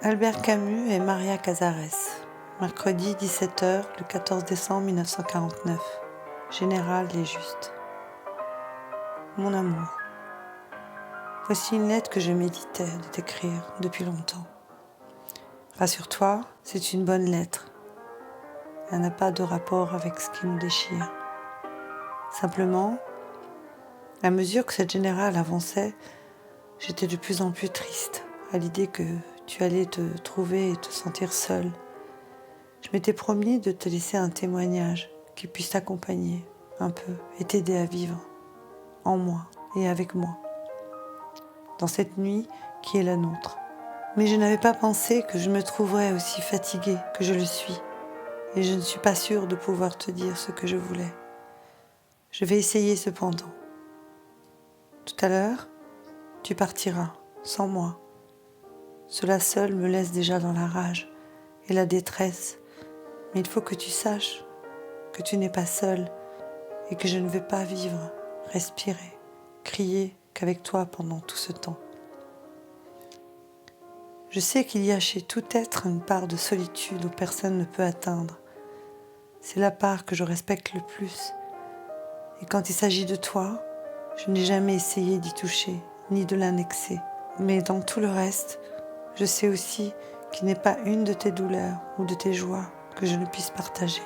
Albert Camus et Maria Casares. Mercredi 17h, le 14 décembre 1949. Général et juste. Mon amour. Voici une lettre que je méditais de t'écrire depuis longtemps. Rassure-toi, c'est une bonne lettre. Elle n'a pas de rapport avec ce qui nous déchire. Simplement, à mesure que cette générale avançait, j'étais de plus en plus triste à l'idée que tu allais te trouver et te sentir seule. Je m'étais promis de te laisser un témoignage qui puisse t'accompagner un peu et t'aider à vivre en moi et avec moi dans cette nuit qui est la nôtre. Mais je n'avais pas pensé que je me trouverais aussi fatiguée que je le suis et je ne suis pas sûre de pouvoir te dire ce que je voulais. Je vais essayer cependant. Tout à l'heure, tu partiras sans moi. Cela seul me laisse déjà dans la rage et la détresse. Mais il faut que tu saches que tu n'es pas seule et que je ne vais pas vivre, respirer, crier qu'avec toi pendant tout ce temps. Je sais qu'il y a chez tout être une part de solitude où personne ne peut atteindre. C'est la part que je respecte le plus. Et quand il s'agit de toi, je n'ai jamais essayé d'y toucher, ni de l'annexer. Mais dans tout le reste, je sais aussi qu'il n'est pas une de tes douleurs ou de tes joies que je ne puisse partager.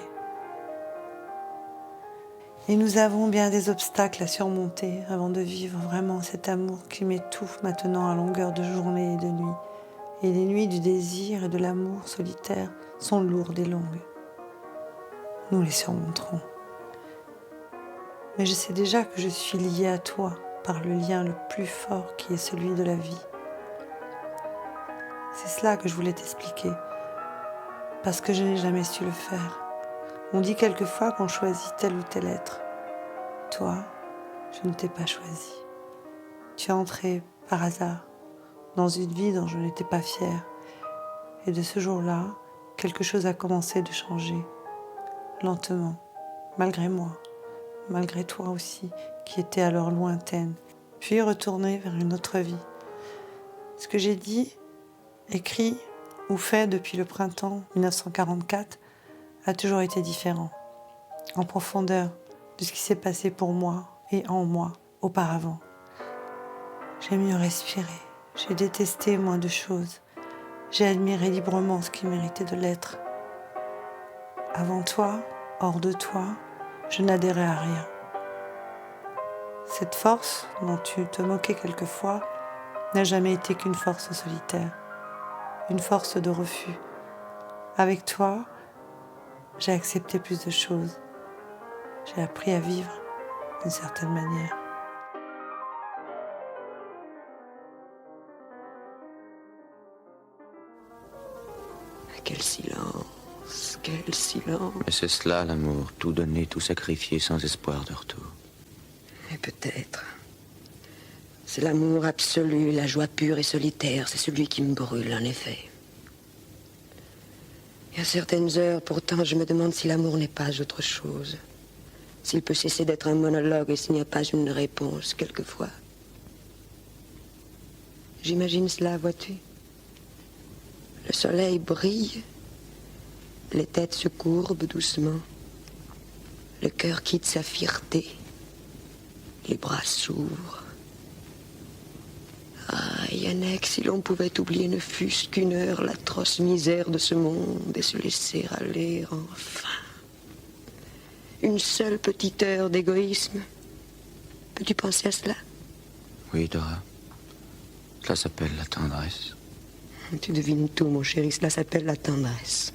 Et nous avons bien des obstacles à surmonter avant de vivre vraiment cet amour qui m'étouffe maintenant à longueur de journée et de nuit. Et les nuits du désir et de l'amour solitaire sont lourdes et longues. Nous les surmonterons. Mais je sais déjà que je suis liée à toi par le lien le plus fort qui est celui de la vie. C'est cela que je voulais t'expliquer, parce que je n'ai jamais su le faire. On dit quelquefois qu'on choisit tel ou tel être. Toi, je ne t'ai pas choisi. Tu es entré par hasard dans une vie dont je n'étais pas fière. Et de ce jour-là, quelque chose a commencé de changer, lentement, malgré moi, malgré toi aussi, qui étais alors lointaine, puis retourné vers une autre vie. Ce que j'ai dit, écrit ou fait depuis le printemps 1944 a toujours été différent, en profondeur de ce qui s'est passé pour moi et en moi auparavant. J'ai mieux respiré, j'ai détesté moins de choses, j'ai admiré librement ce qui méritait de l'être. Avant toi, hors de toi, je n'adhérais à rien. Cette force dont tu te moquais quelquefois n'a jamais été qu'une force solitaire, une force de refus. Avec toi, j'ai accepté plus de choses. J'ai appris à vivre d'une certaine manière. Quel silence, quel silence. Mais c'est cela, l'amour. Tout donner, tout sacrifier sans espoir de retour. Et peut-être. C'est l'amour absolu, la joie pure et solitaire. C'est celui qui me brûle, en effet. Et à certaines heures, pourtant, je me demande si l'amour n'est pas autre chose. S'il peut cesser d'être un monologue et s'il n'y a pas une réponse, quelquefois. J'imagine cela, vois-tu. Le soleil brille, les têtes se courbent doucement, le cœur quitte sa fierté, les bras s'ouvrent. Ah, Yannick, si l'on pouvait oublier ne fût-ce qu'une heure l'atroce misère de ce monde et se laisser aller enfin. Une seule petite heure d'égoïsme. Peux-tu penser à cela? Oui, Dora. Cela s'appelle la tendresse. Tu devines tout, mon chéri, cela s'appelle la tendresse.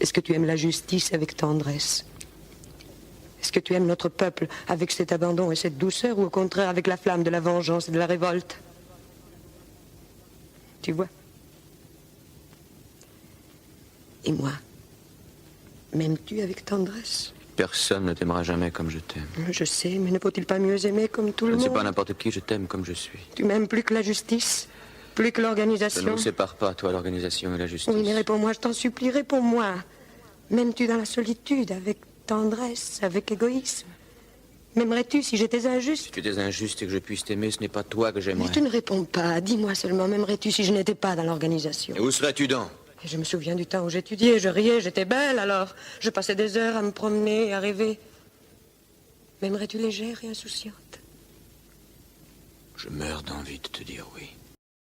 Est-ce que tu aimes la justice avec tendresse? Est-ce que tu aimes notre peuple avec cet abandon et cette douceur, ou au contraire avec la flamme de la vengeance et de la révolte? Tu vois? Et moi, m'aimes-tu avec tendresse? Personne ne t'aimera jamais comme je t'aime. Je sais, mais ne faut-il pas mieux aimer comme tout le Je ne monde? suis pas n'importe qui, je t'aime comme je suis. Tu m'aimes plus que la justice? Plus que Ça l'organisation? ne nous sépare pas, toi, l'organisation et la justice. Oui, mais réponds-moi, je t'en supplie, réponds-moi. M'aimes-tu dans la solitude, avec tendresse, avec égoïsme? M'aimerais-tu si j'étais injuste? Si tu étais injuste et que je puisse t'aimer, ce n'est pas toi que j'aimerais. Mais tu ne réponds pas. Dis-moi seulement, m'aimerais-tu si je n'étais pas dans l'organisation? Et où serais-tu donc? Et je me souviens du temps où j'étudiais, je riais, j'étais belle alors. Je passais des heures à me promener et à rêver. M'aimerais-tu légère et insouciante? Je meurs d'envie de te dire oui.